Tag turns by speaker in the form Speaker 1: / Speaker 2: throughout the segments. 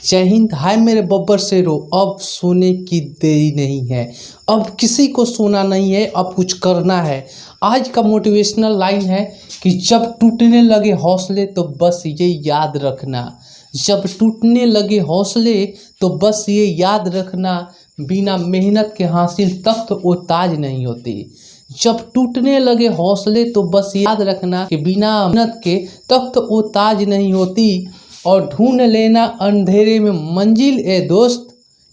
Speaker 1: जय हिंद। हाय मेरे बब्बर शेरों, अब सोने की देरी नहीं है। अब किसी को सोना नहीं है, अब कुछ करना है। आज का मोटिवेशनल लाइन है कि जब टूटने लगे हौसले तो बस ये याद रखना, जब टूटने लगे हौसले तो बस ये याद रखना, बिना मेहनत के हासिल तख्त वो ताज नहीं होती। जब टूटने लगे हौसले तो बस याद रखना कि बिना मेहनत के तख्त वो ताज नहीं होती। और ढूंढ लेना अंधेरे में मंजिल ए दोस्त,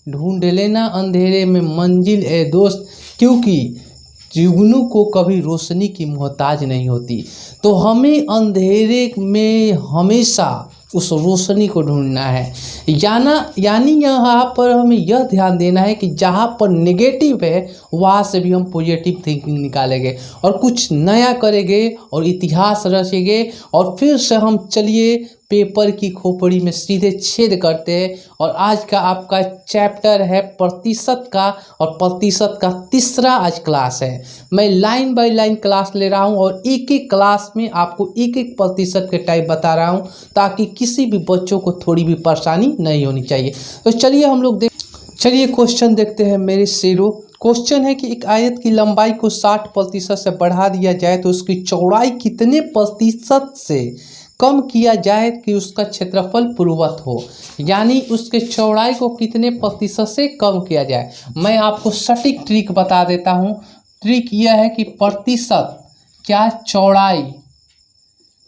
Speaker 1: ढूंढ लेना अंधेरे में मंजिल ए दोस्त, क्योंकि जुगनू को कभी रोशनी की मोहताज नहीं होती। तो हमें अंधेरे में हमेशा उस रोशनी को ढूंढना है। यानी यहाँ पर हमें यह ध्यान देना है कि जहाँ पर नेगेटिव है वहाँ से भी हम पॉजिटिव थिंकिंग निकालेंगे और कुछ नया करेंगे और इतिहास रचेंगे। और फिर से हम चलिए पेपर की खोपड़ी में सीधे छेद करते हैं। और आज का आपका चैप्टर है प्रतिशत का, और प्रतिशत का तीसरा आज क्लास है। मैं लाइन बाय लाइन क्लास ले रहा हूं और एक एक क्लास में आपको एक एक प्रतिशत के टाइप बता रहा हूं, ताकि किसी भी बच्चों को थोड़ी भी परेशानी नहीं होनी चाहिए। तो चलिए हम लोग चलिए क्वेश्चन देखते हैं मेरे शेरों। क्वेश्चन है कि एक आयत की लंबाई को 60% से बढ़ा दिया जाए तो उसकी चौड़ाई कितने प्रतिशत से कम किया जाए कि उसका क्षेत्रफल पूर्ववत हो। यानी उसके चौड़ाई को कितने प्रतिशत से कम किया जाए। मैं आपको सटीक ट्रिक बता देता हूँ। ट्रिक यह है कि प्रतिशत क्या चौड़ाई,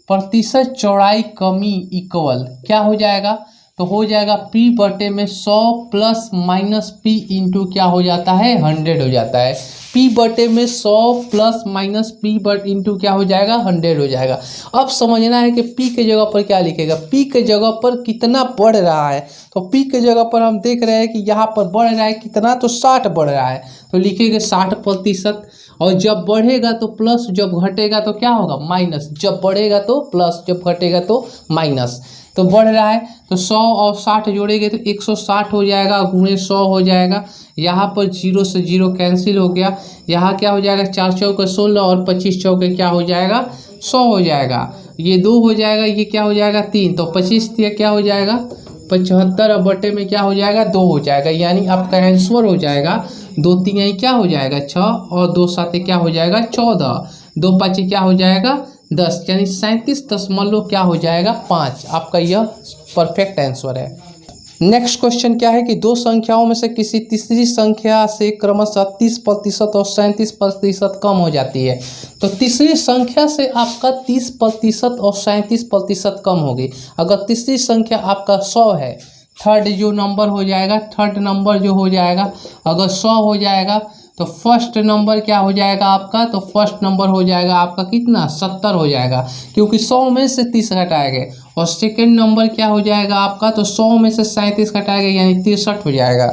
Speaker 1: प्रतिशत चौड़ाई कमी इक्वल क्या हो जाएगा, तो हो जाएगा P बटे में 100 प्लस माइनस P इंटू क्या हो जाता है 100 हो जाता है। P बटे में 100 plus minus P but into क्या हो जाएगा 100 हो जाएगा। अब समझना है कि P के जगह पर क्या लिखेगा। P के जगह पर कितना बढ़ रहा है, तो P के जगह पर हम देख रहे हैं कि यहाँ पर बढ़ रहा है कितना, तो 60 बढ़ रहा है, तो लिखेंगे 60%। और जब बढ़ेगा तो प्लस, जब घटेगा तो क्या होगा माइनस, जब बढ़ेगा तो प्लस, जब घटेगा तो माइनस। तो बढ़ रहा है तो 100 और 60 जोड़ेंगे तो 160 हो जाएगा, गुणे 100 हो जाएगा। यहाँ पर 0 से 0 कैंसिल हो गया। यहाँ क्या हो जाएगा 4 चौके 16 और 25 चौके क्या हो जाएगा 100 हो जाएगा। ये 2 हो जाएगा, ये क्या हो जाएगा 3, तो 25 क्या हो जाएगा 75 और बटे में क्या हो जाएगा 2 हो जाएगा। यानी आपका आंसर हो जाएगा 2 3 क्या हो जाएगा 6 और 2 7 क्या हो जाएगा 14, 2 5 क्या हो जाएगा 10, यानी 37 क्या हो जाएगा 5। आपका यह परफेक्ट आंसर है। नेक्स्ट क्वेश्चन क्या है कि दो संख्याओं में से किसी तीसरी संख्या से क्रमशः 30% और 37% कम हो जाती है। तो तीसरी संख्या से आपका 30% और 37% कम होगी। अगर तीसरी संख्या आपका 100 है, थर्ड जो नंबर हो जाएगा, थर्ड नंबर जो हो जाएगा अगर 100 हो जाएगा तो फर्स्ट नंबर क्या हो जाएगा आपका, तो फर्स्ट नंबर हो जाएगा आपका कितना 70 हो जाएगा, क्योंकि 100 में से 30 घटाएंगे। और सेकंड नंबर क्या हो जाएगा आपका, तो 100 में से 37 घटाएंगे यानी 63 हो जाएगा।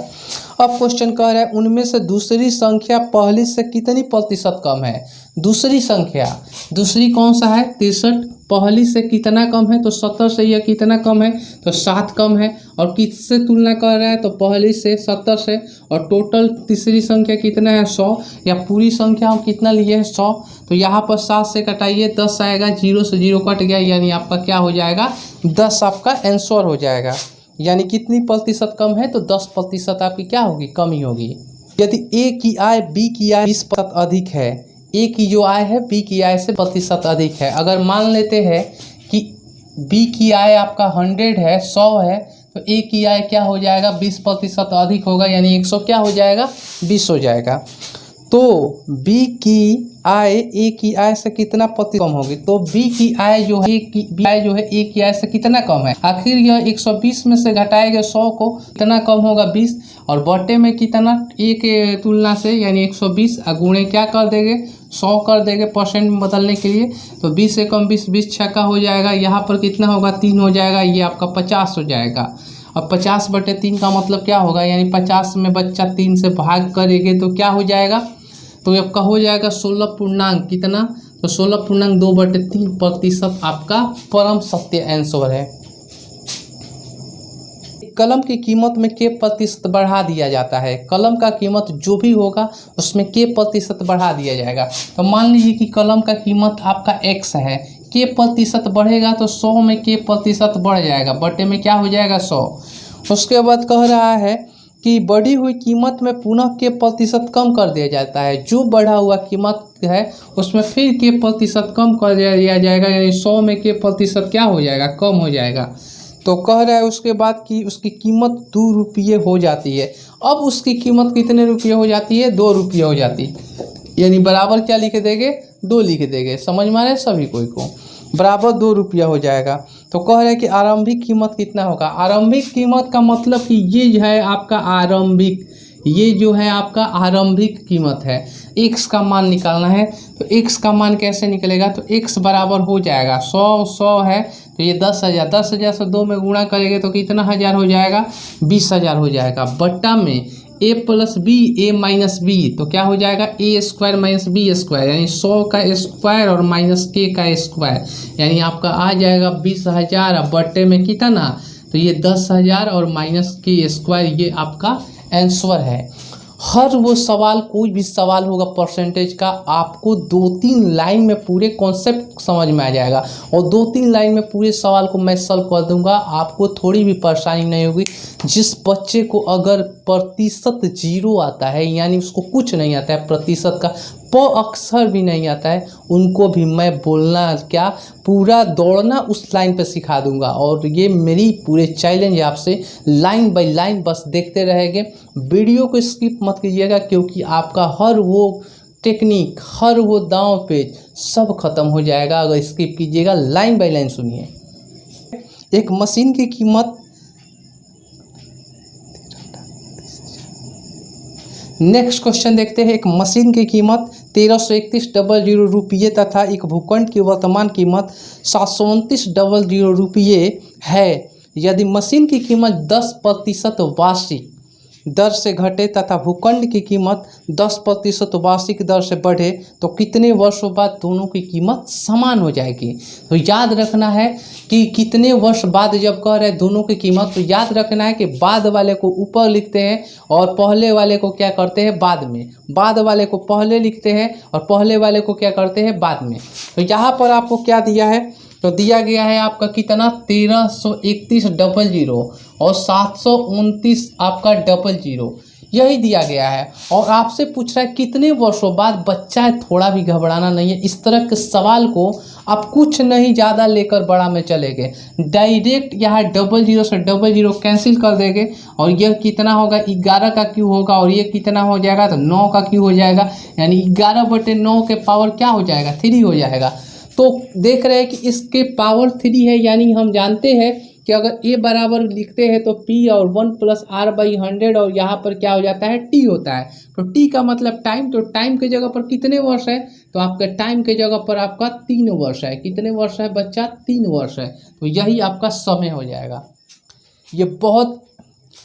Speaker 1: अब क्वेश्चन कह रहा है उनमें से दूसरी संख्या पहली से कितनी प्रतिशत कम है। दूसरी संख्या, दूसरी कौन सा है 63, पहली से कितना कम है, तो 70 से यह कितना कम है, तो 7 कम है। और किससे तुलना कर रहा है, तो पहली से 70 से। और टोटल तीसरी संख्या कितना है 100, या पूरी संख्या हम कितना लिए हैं 100, तो यहाँ पर 7 से कटाइए 10 आएगा, 0 से 0 कट गया, यानी आपका क्या हो जाएगा 10 आपका आंसर हो जाएगा। यानी कितनी प्रतिशत कम है, तो 10% आपकी क्या होगी कमी होगी। यदि ए की आय बी की आय 20% अधिक है, ए की जो आय है बी की आय से प्रतिशत अधिक है। अगर मान लेते हैं कि बी की आय आपका 100 है, 100 है, तो ए की आय क्या हो जाएगा 20% अधिक होगा, यानी 100 क्या हो जाएगा 20 हो जाएगा। तो बी की आय ए की आय से कितना प्रतिशत कम होगी, तो बी की आय जो है ए की आय से कितना कम है। आखिर यह 120 में से घटाएगा 100 को, कितना कम होगा 20, और बटे में कितना ए के तुलना से यानी 120, गुणे क्या कर देंगे 100 कर देंगे परसेंट में बदलने के लिए, तो 20 से कम 20, 20 छक्का हो जाएगा। यहाँ पर कितना होगा 3 हो जाएगा, ये आपका 50 हो जाएगा। अब 50 बटे 3 का मतलब क्या होगा, यानी 50 में बच्चा 3 से भाग करेंगे तो क्या हो जाएगा, तो आपका हो जाएगा 16 पूर्णांक कितना, तो 16.2 बटे 3% आपका परम सत्य आंसर है। कलम की कीमत में के प्रतिशत बढ़ा दिया जाता है। कलम का कीमत जो भी होगा उसमें के प्रतिशत बढ़ा दिया जाएगा। तो मान लीजिए कि कलम का कीमत आपका x है, के प्रतिशत बढ़ेगा तो 100 में के प्रतिशत बढ़ जाएगा, बटे में क्या हो जाएगा 100। उसके बाद कह रहा है कि बढ़ी हुई कीमत में पुनः के प्रतिशत कम कर दिया जाता है। जो बढ़ा हुआ कीमत है उसमें फिर के प्रतिशत कम कर दिया जाएगा, यानी 100 में के प्रतिशत क्या हो जाएगा, कम हो जाएगा। तो कह रहा है उसके बाद कि उसकी कीमत 2 रुपये हो जाती है। अब उसकी कीमत कितने रुपये हो जाती है, 2 रुपये हो जाती है, यानी बराबर क्या लिख देंगे, 2 लिख देंगे। समझ में आ रहा है सभी कोई को, बराबर 2 रुपया हो जाएगा। तो कह रहे हैं कि आरंभिक कीमत कितना होगा। आरंभिक कीमत का मतलब कि ये है आपका आरंभिक, ये जो है आपका आरंभिक कीमत है। x का मान निकालना है, तो x का मान कैसे निकलेगा, तो x बराबर हो जाएगा 100 है तो ये 10,000, 10,000 से 2 में गुणा करेंगे तो कितना हज़ार हो जाएगा, 20,000 हो जाएगा। बट्टा में a plus B, a minus B, तो क्या हो जाएगा, a square minus B square, यानी 100 का स्क्वायर और माइनस k का स्क्वायर, यानी आपका आ जाएगा 20,000। बट्टे में कितना, तो ये 10,000 और माइनस k स्क्वायर, ये आपका आंसर है। हर वो सवाल, कोई भी सवाल होगा परसेंटेज का, आपको 2-3 लाइन में पूरे कॉन्सेप्ट समझ में आ जाएगा और 2-3 लाइन में पूरे सवाल को मैं सॉल्व कर दूंगा। आपको थोड़ी भी परेशानी नहीं होगी। जिस बच्चे को अगर प्रतिशत 0 आता है, यानी उसको कुछ नहीं आता है, प्रतिशत का प अक्षर भी नहीं आता है, उनको भी मैं बोलना क्या, पूरा दौड़ना उस लाइन पे सिखा दूंगा। और ये मेरी पूरे चैलेंज है आपसे, लाइन बाय लाइन बस देखते रहेंगे, वीडियो को स्किप मत कीजिएगा, क्योंकि आपका हर वो टेक्निक, हर वो दांव पेच सब खत्म हो जाएगा अगर स्किप कीजिएगा। लाइन बाय लाइन सुनिए। एक मशीन की कीमत, नेक्स्ट क्वेश्चन देखते हैं। एक मशीन की कीमत 1331,000 रुपये तथा एक भूखंड की वर्तमान कीमत 729,000 रुपये है। यदि मशीन की कीमत 10% वार्षिक दर से घटे तथा भूखंड की कीमत 10% वार्षिक दर से बढ़े तो कितने वर्षों बाद दोनों की कीमत समान हो जाएगी। तो याद रखना है कि कितने वर्ष बाद जब कह रहे हैं दोनों की कीमत, तो याद रखना है कि बाद वाले को ऊपर लिखते हैं और पहले वाले को क्या करते हैं, बाद में। बाद वाले को पहले लिखते हैं और पहले वाले को क्या करते हैं, बाद में। तो यहाँ पर आपको क्या दिया है, तो दिया गया है आपका कितना, 1331,000 और 729 आपका 00, यही दिया गया है। और आपसे पूछ रहा है कितने वर्षों बाद बच्चा है, थोड़ा भी घबराना नहीं है। इस तरह के सवाल को आप कुछ नहीं ज़्यादा लेकर बड़ा में चले गए, डायरेक्ट यहाँ 00 से 00 कैंसिल कर देंगे और यह कितना होगा, 11 का क्यू होगा और ये कितना हो जाएगा, तो 9 का क्यू हो जाएगा, यानी 11/9 के पावर क्या हो जाएगा, 3 हो जाएगा। तो देख रहे हैं कि इसके पावर 3 है, यानी हम जानते हैं कि अगर a बराबर लिखते हैं तो p और 1 + r/100 और यहाँ पर क्या हो जाता है, t होता है। तो t का मतलब टाइम, तो टाइम के जगह पर कितने वर्ष है, तो आपके टाइम के जगह पर आपका 3 वर्ष है। कितने वर्ष है बच्चा, 3 वर्ष है। तो यही आपका समय हो जाएगा। ये बहुत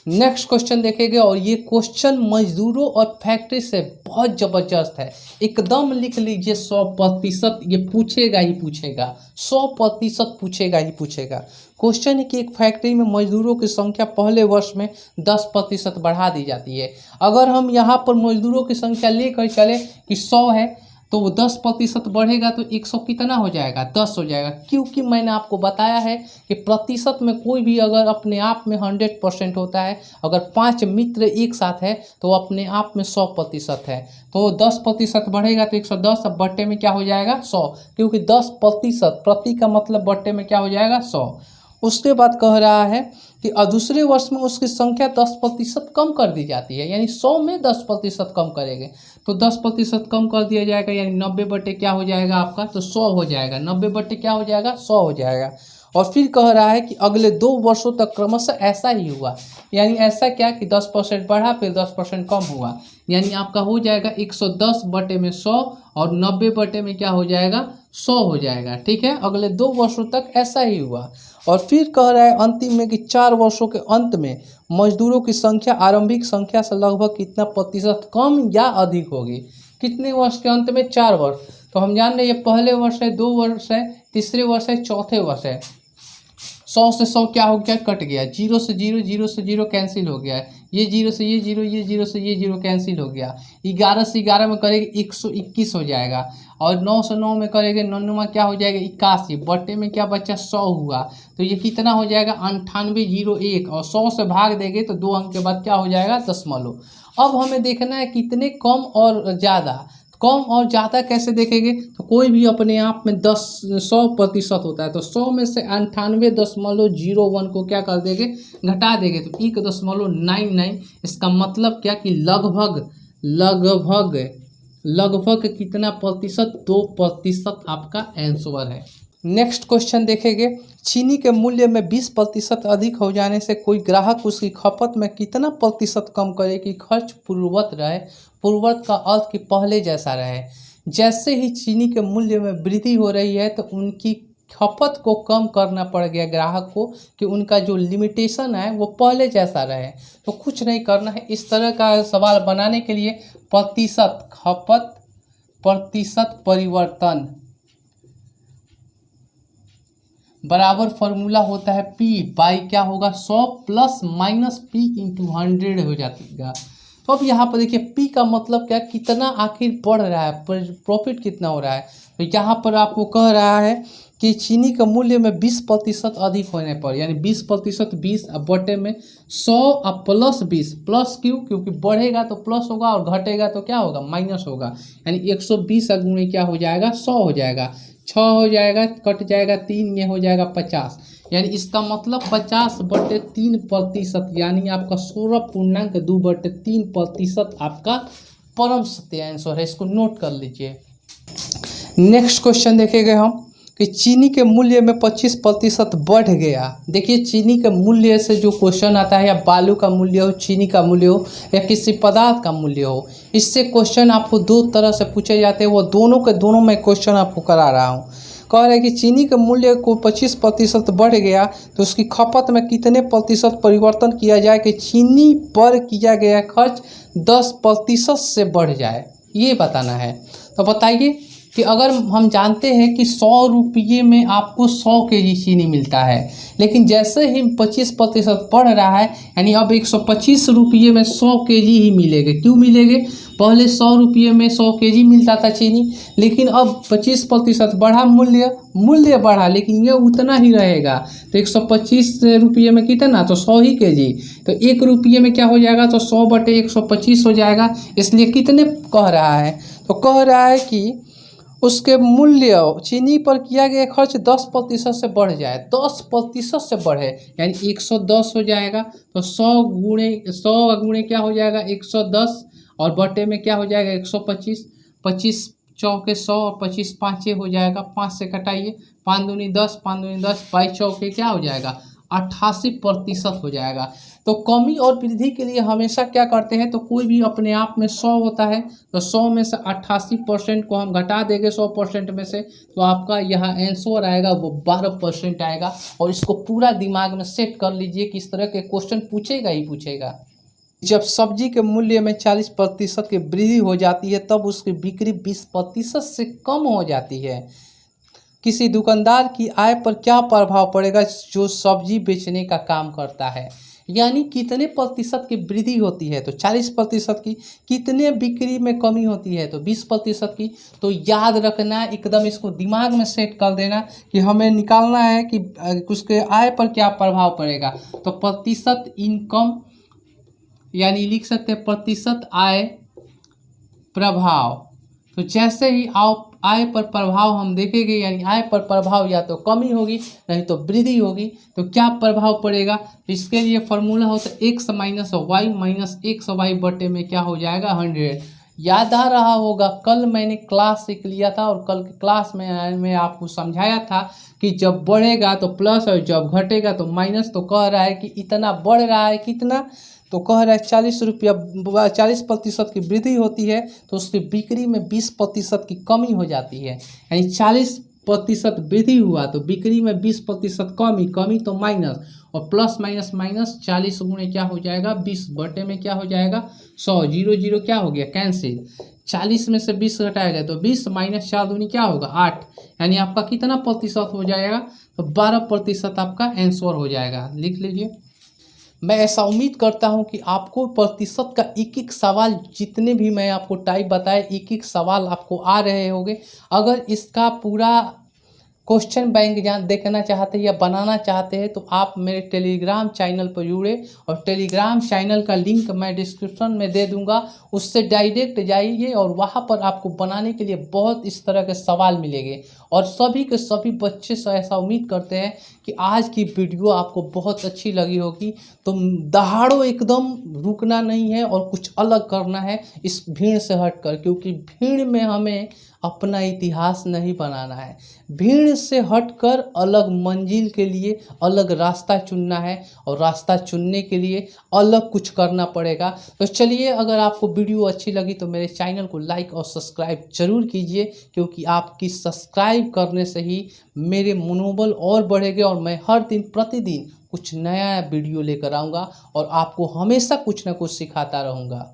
Speaker 1: नेक्स्ट क्वेश्चन देखेंगे और ये क्वेश्चन मजदूरों और फैक्ट्री से बहुत ज़बरदस्त है। एकदम लिख लीजिए 100%, ये पूछेगा ही पूछेगा, 100% पूछेगा ही पूछेगा। क्वेश्चन है कि एक फैक्ट्री में मजदूरों की संख्या पहले वर्ष में 10% बढ़ा दी जाती है। अगर हम यहाँ पर मजदूरों की संख्या लेकर चले कि 100 है तो वो 10% बढ़ेगा तो 100 कितना हो जाएगा, 10 हो जाएगा। क्योंकि मैंने आपको बताया है कि प्रतिशत में कोई भी अगर अपने आप में 100% होता है, अगर 5 मित्र एक साथ है तो अपने आप में 100% है। तो 10% बढ़ेगा तो 110, अब बट्टे में क्या हो जाएगा, 100, क्योंकि 10% प्रति का मतलब बट्टे में क्या हो जाएगा, 100। उसके बाद कह रहा है कि दूसरे वर्ष में उसकी संख्या 10% कम कर दी जाती है, यानी 100 में 10% कम करेंगे तो 10% कम कर दिया जाएगा, यानी 90 क्या हो जाएगा आपका, तो 100 हो जाएगा। 90 क्या हो जाएगा, 100 हो जाएगा। और फिर कह रहा है कि अगले 2 वर्षों तक क्रमशः ऐसा ही हुआ, यानी ऐसा क्या कि 10% बढ़ा फिर 10% कम हुआ, यानी आपका हो जाएगा 110/100 और 90 में क्या हो जाएगा, 100 हो जाएगा। ठीक है, अगले 2 वर्षों तक ऐसा ही हुआ। और फिर कह रहा है अंतिम में कि 4 वर्षों के अंत में मजदूरों की संख्या आरंभिक संख्या से लगभग कितना प्रतिशत कम या अधिक होगी। कितने वर्ष के अंत में, 4 वर्ष। तो हम जान रहे हैं ये पहले वर्ष है, 2 वर्ष है, तीसरे वर्ष है, चौथे वर्ष है। 100 से 100 क्या हो गया, कट गया, 0 से 0, 0 से 0 कैंसिल हो गया, ये 0 से ये 0, ये 0 से ये 0 कैंसिल हो गया, 11 से 11 में करेंगे 121 हो जाएगा, और 9 से 9 में करेंगे 9 क्या हो जाएगा 81, बटे में क्या बचा 100 हुआ, तो ये कितना हो जाएगा 9801, और 100 से भाग देंगे तो 2 अंक के बाद क्या हो जाएगा दशमलव। अब हमें देखना है कितने कम और ज़्यादा, कम और ज़्यादा कैसे देखेंगे, तो कोई भी अपने आप में 100% होता है, तो 100 में से 98.01 को क्या कर देंगे, घटा देंगे, तो 1.99, इसका मतलब क्या कि लगभग लगभग लगभग कितना प्रतिशत, 2% आपका आंसर है। नेक्स्ट क्वेश्चन देखेंगे, चीनी के मूल्य में 20% अधिक हो जाने से कोई ग्राहक उसकी खपत में कितना प्रतिशत कम करे कि खर्च पूर्ववत रहे। पूर्ववत का अर्थ कि पहले जैसा रहे। जैसे ही चीनी के मूल्य में वृद्धि हो रही है तो उनकी खपत को कम करना पड़ गया ग्राहक को, कि उनका जो लिमिटेशन है वो पहले जैसा रहे। तो कुछ नहीं करना है, इस तरह का सवाल बनाने के लिए प्रतिशत खपत प्रतिशत परिवर्तन बराबर फॉर्मूला होता है P बाई क्या होगा 100 प्लस माइनस P इंटू 100 हो जाएगा। तो अब यहाँ पर देखिए P का मतलब क्या, कितना आखिर बढ़ रहा है, प्रॉफिट कितना हो रहा है। तो यहाँ पर आपको कह रहा है कि चीनी का मूल्य में 20% अधिक होने पर, यानी 20%, 20 बटे में 100 और प्लस 20, प्लस क्यों, क्योंकि बढ़ेगा तो प्लस होगा और घटेगा तो क्या होगा माइनस होगा, यानी 120 गुणे क्या हो जाएगा 100 हो जाएगा, 6 हो जाएगा, कट जाएगा 3, ये हो जाएगा 50, यानी इसका मतलब 50/3%, यानी आपका 16.2/3% आपका परम सत्य आंसर है। इसको नोट कर लीजिए। नेक्स्ट क्वेश्चन देखेंगे हम कि चीनी के मूल्य में 25% बढ़ गया। देखिए चीनी के मूल्य से जो क्वेश्चन आता है, या बालू का मूल्य हो, चीनी का मूल्य हो, या किसी पदार्थ का मूल्य हो, इससे क्वेश्चन आपको दो तरह से पूछे जाते हैं। वो दोनों के दोनों मैं क्वेश्चन आपको करा रहा हूँ। कह रहे हैं कि चीनी के मूल्य को 25% बढ़ गया तो उसकी खपत में कितने प्रतिशत परिवर्तन किया जाए कि चीनी पर किया गया खर्च 10% से बढ़ जाए, ये बताना है। तो बताइए कि अगर हम जानते हैं कि 100 रुपये में आपको 100 kg चीनी मिलता है, लेकिन जैसे ही 25% बढ़ रहा है, यानी अब 125 रुपये में 100 kg ही मिलेंगे। क्यों मिलेंगे, पहले 100 रुपये में 100 kg मिलता था चीनी, लेकिन अब 25% बढ़ा, मूल्य बढ़ा, लेकिन ये उतना ही रहेगा। तो 125 रुपये में कितना, तो 100 ही kg, तो 1 रुपये में क्या हो जाएगा, तो 100/125 हो जाएगा। इसलिए कितने कह रहा है, तो कह रहा है कि उसके मूल्य चीनी पर किया गया खर्च 10% से बढ़ जाए, 10% से बढ़े, यानी 110 हो जाएगा। तो 100 गुणे क्या हो जाएगा 110, और बटे में क्या हो जाएगा 125, 25 चौके 100 और 25 पाँचे हो जाएगा, 5 से कटाइए, 5 दूनी 10, 5 दूनी 10, 22 चौके क्या हो जाएगा 88% हो जाएगा। तो कमी और वृद्धि के लिए हमेशा क्या करते हैं, तो कोई भी अपने आप में 100 होता है, तो 100 में से 88% को हम घटा देंगे 100% में से, तो आपका यहाँ आंसर आएगा वो 12% आएगा। और इसको पूरा दिमाग में सेट कर लीजिए कि इस तरह के क्वेश्चन पूछेगा ही पूछेगा। जब सब्जी के मूल्य में 40% की वृद्धि हो जाती है तब उसकी बिक्री 20% से कम हो जाती है। किसी दुकानदार की आय पर क्या प्रभाव पड़ेगा जो सब्जी बेचने का काम करता है, यानी कितने प्रतिशत की वृद्धि होती है, तो 40% की, कितने बिक्री में कमी होती है, तो 20% की। तो याद रखना, एकदम इसको दिमाग में सेट कर देना कि हमें निकालना है कि उसके आय पर क्या प्रभाव पड़ेगा। तो प्रतिशत इनकम, यानी लिख सकते हैं प्रतिशत आय प्रभाव। तो जैसे ही आय पर प्रभाव हम देखेंगे, यानी आय पर प्रभाव या तो कमी होगी नहीं तो वृद्धि होगी, तो क्या प्रभाव पड़ेगा, तो इसके लिए फॉर्मूला होता है x minus Y minus X Y बटे में क्या हो जाएगा 100। याद आ रहा होगा, कल मैंने क्लास सीख लिया था, और कल के क्लास में मैं आपको समझाया था कि जब बढ़ेगा तो प्लस और जब घटेगा तो माइनस। तो कह रहा है कि इतना बढ़ रहा है, कितना, तो कह रहा है 40 रुपया, 40% की वृद्धि होती है तो उसकी बिक्री में 20% की कमी हो जाती है, यानी 40 प्रतिशत वृद्धि हुआ तो बिक्री में 20% कमी, कमी तो माइनस, और प्लस माइनस माइनस 40 गुणे क्या हो जाएगा 20 बटे में क्या हो जाएगा 100, जीरो जीरो क्या हो गया कैंसिल, 40 में से 20 घटाएगा तो 20 माइनस 4 दूनी क्या होगा 8, यानी आपका कितना प्रतिशत हो जाएगा तो 12% आपका आंसर हो जाएगा। लिख लीजिए। मैं ऐसा उम्मीद करता हूं कि आपको प्रतिशत का एक एक सवाल, जितने भी मैं आपको टाइप बताए एक एक सवाल आपको आ रहे होंगे। अगर इसका पूरा क्वेश्चन बैंक जहाँ देखना चाहते हैं या बनाना चाहते हैं तो आप मेरे टेलीग्राम चैनल पर जुड़े, और टेलीग्राम चैनल का लिंक मैं डिस्क्रिप्शन में दे दूंगा, उससे डायरेक्ट जाइए और वहाँ पर आपको बनाने के लिए बहुत इस तरह के सवाल मिलेंगे। और सभी के सभी बच्चे से ऐसा उम्मीद करते हैं कि आज की वीडियो आपको बहुत अच्छी लगी होगी। तो दहाड़ो एकदम रुकना नहीं है और कुछ अलग करना है इस भीड़ से हटकर, क्योंकि भीड़ में हमें अपना इतिहास नहीं बनाना है। भीड़ से हटकर अलग मंजिल के लिए अलग रास्ता चुनना है, और रास्ता चुनने के लिए अलग कुछ करना पड़ेगा। तो चलिए, अगर आपको वीडियो अच्छी लगी तो मेरे चैनल को लाइक और सब्सक्राइब जरूर कीजिए, क्योंकि आपकी सब्सक्राइब करने से ही मेरे मनोबल और बढ़ेगा, और मैं हर दिन प्रतिदिन कुछ नया वीडियो लेकर आऊँगा और आपको हमेशा कुछ ना कुछ सिखाता रहूँगा।